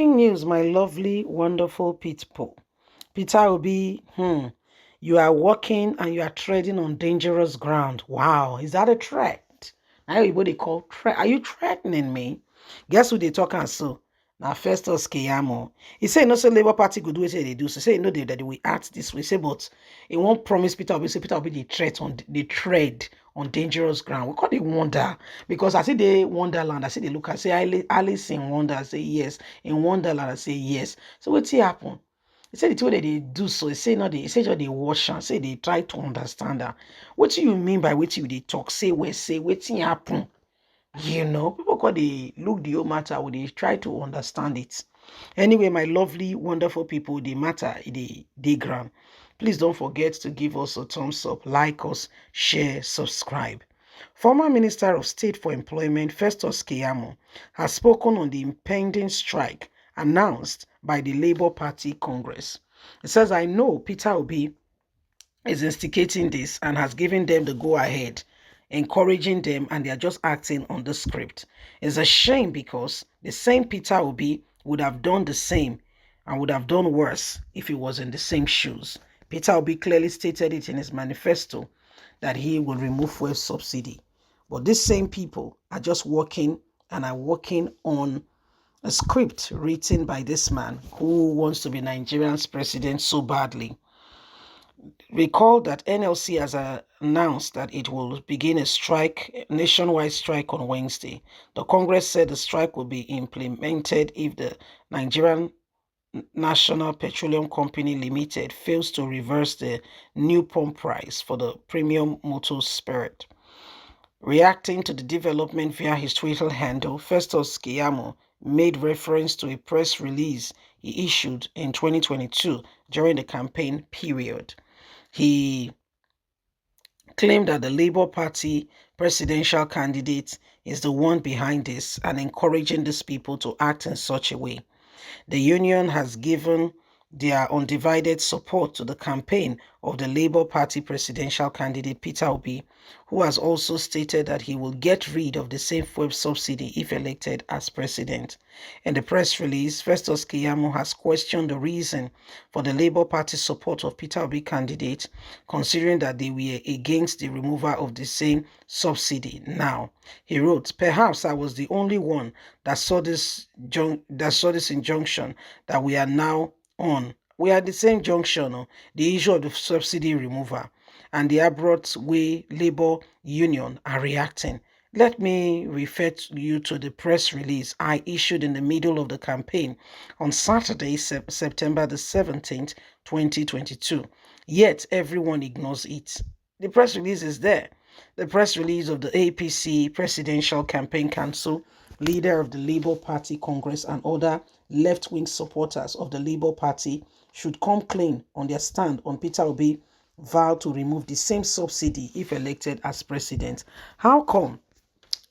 News, my lovely, wonderful people. Peter Obi, you are walking and you are treading on dangerous ground. Wow, is that a threat? Now everybody call threat. Are you threatening me? Guess who they talking so? Now Festus Keyamo. He say no, say Labour Party could do what they do. So say no, that they will act this way. Say, but he won't promise Peter Obi. Say Peter Obi the tread on dangerous ground. We call it wonder because I see they Wonderland. I see they look. I say Alice in Wonder. I say yes. In Wonderland, I say yes. So what's happen? He said the way that they do so, he say no, they say just they watch and say they try to understand that. What do you mean by what you they talk? Say what happen? People call they look the whole matter when they try to understand it. Anyway, my lovely, wonderful people, the matter they gram. Please don't forget to give us a thumbs up, like us, share, subscribe. Former Minister of State for Employment Festus Keyamo has spoken on the impending strike announced by the Labour Party Congress. It says, I know Peter Obi is instigating this and has given them the go-ahead, encouraging them, and they are just acting on the script. It's a shame because the same Peter Obi would have done the same and would have done worse if he was in the same shoes. Peter Obi clearly stated it in his manifesto that he will remove fuel subsidy. But these same people are just working and are working on a script written by this man who wants to be Nigerian's president so badly. Recall that NLC has announced that it will begin a nationwide strike on Wednesday. The Congress said the strike will be implemented if the Nigerian National Petroleum Company Limited fails to reverse the new pump price for the premium motor spirit. Reacting to the development via his Twitter handle, Festus Keyamo made reference to a press release he issued in 2022 during the campaign period. He claimed that the Labour Party presidential candidate is the one behind this and encouraging these people to act in such a way. The union has given their undivided support to the campaign of the Labour Party presidential candidate Peter Obi, who has also stated that he will get rid of the same fuel subsidy if elected as president. In the press release, Festus Keyamo has questioned the reason for the Labour Party support of Peter Obi candidate, considering that they were against the removal of the same subsidy. Now, he wrote, "Perhaps I was the only one that saw this injunction that we are now on. We are at the same junction, the issue of the subsidy removal and the abrupt way Labour Union are reacting. Let me refer you to the press release I issued in the middle of the campaign on Saturday, September the 17th, 2022. Yet everyone ignores it. The press release is there. The press release of the APC Presidential Campaign Council, leader of the Labour Party Congress and other left-wing supporters of the Labour Party should come clean on their stand on Peter Obi vow to remove the same subsidy if elected as president. How come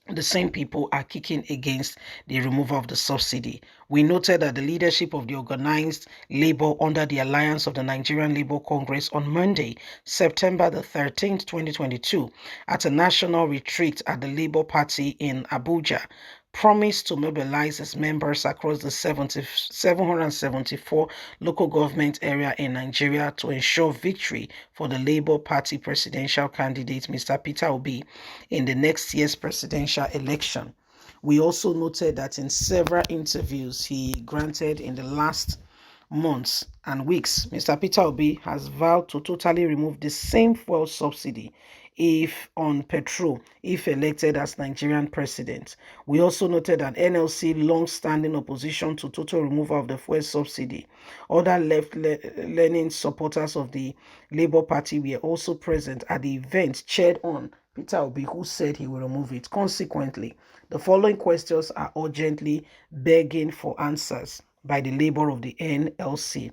the same people are kicking against the removal of the subsidy? We noted that the leadership of the organized labor under the Alliance of the Nigerian Labour Congress on Monday, September the 13th, 2022, at a national retreat at the Labour Party in Abuja, promised to mobilize its members across the 774 local government area in Nigeria to ensure victory for the Labour Party presidential candidate, Mr. Peter Obi, in the next year's presidential election. We also noted that in several interviews he granted in the last months and weeks, Mr. Peter Obi has vowed to totally remove the same fuel subsidy on petrol if elected as Nigerian president. We also noted that NLC long-standing opposition to total removal of the fuel subsidy. Other left-leaning supporters of the Labour Party were also present at the event chaired on Peter Obi, who said he will remove it. Consequently, the following questions are urgently begging for answers by the Labour of the NLC.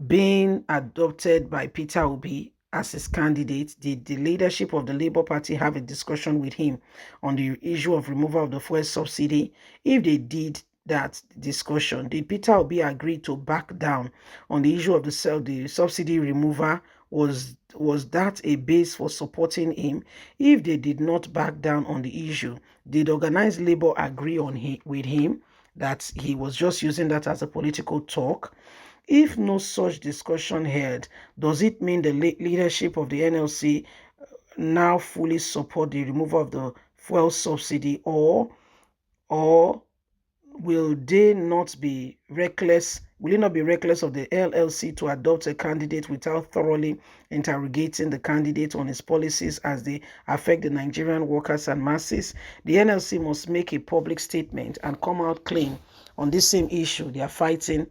Being adopted by Peter Obi as his candidate, did the leadership of the Labour Party have a discussion with him on the issue of removal of the fuel subsidy? If they did that discussion, did Peter Obi agree to back down on the issue of the subsidy removal? Was that a base for supporting him? If they did not back down on the issue, did organized labor agree with him? that he was just using that as a political talk. If no such discussion held, does it mean the leadership of the NLC now fully support the removal of the fuel subsidy, or will they not be reckless? Will it not be reckless of the LLC to adopt a candidate without thoroughly interrogating the candidate on his policies as they affect the Nigerian workers and masses? The NLC must make a public statement and come out clean on this same issue they are fighting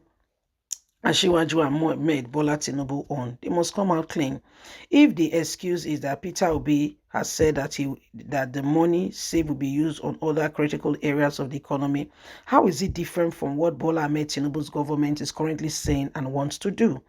Asiwaju and Mohamed Bola Tinubu on. They must come out clean. If the excuse is that Peter Obi has said that the money saved will be used on other critical areas of the economy, how is it different from what Bola Ahmed Tinubu's government is currently saying and wants to do?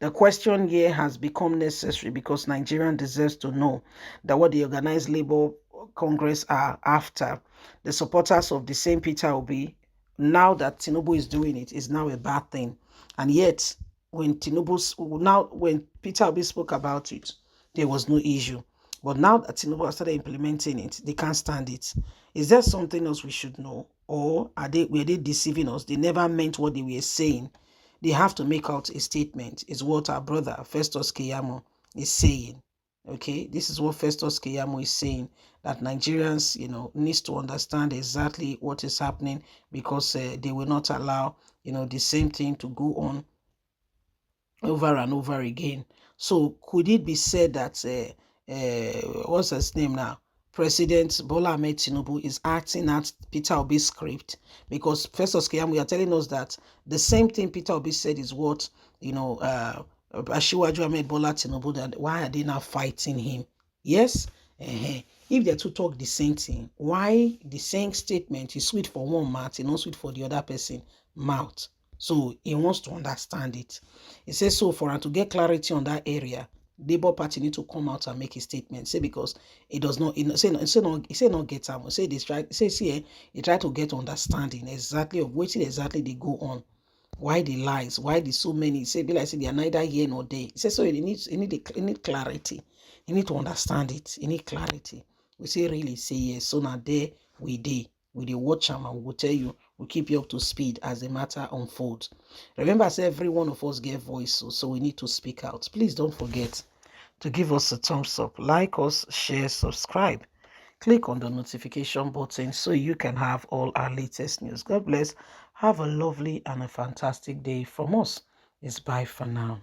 The question here has become necessary because Nigerian deserves to know that what the organized labor Congress are after, the supporters of the same Peter Obi, now that Tinubu is doing it, is now a bad thing. And yet, when Peter Obi spoke about it, there was no issue. But now that Tinubu has started implementing it, they can't stand it. Is there something else we should know? Or were they deceiving us? They never meant what they were saying. They have to make out a statement. Is what our brother Festus Keyamo is saying. Okay, this is what Festus Keyamo is saying, that Nigerians, needs to understand exactly what is happening, because they will not allow, the same thing to go on over and over again. So could it be said that what's his name now? President Bola Ahmed Tinubu is acting at Peter Obi's script? Because Festus Keyamo, we are telling us that the same thing Peter Obi said is what, Asiwaju Ahmed Bola Tinubu, that why are they now fighting him? Yes? If they two talk the same thing, why the same statement is sweet for one mouth and not sweet for the other person mouth? So he wants to understand it. He says, so for her to get clarity on that area, Labour Party need to come out and make a statement. Say, because it does not, say not get out. Say this try, say see, he try to get understanding exactly of what exactly they go on. Why the lies? Why the so many? Say, be like say they are neither here nor there. He says, so he need clarity. You need to understand it. You need clarity. We say really say yes. So now there we watch them and we will tell you, we'll keep you up to speed as the matter unfolds. Remember, I say every one of us get voice, so we need to speak out. Please don't forget to give us a thumbs up, like us, share, subscribe. Click on the notification button so you can have all our latest news. God bless. Have a lovely and a fantastic day from us. It's bye for now.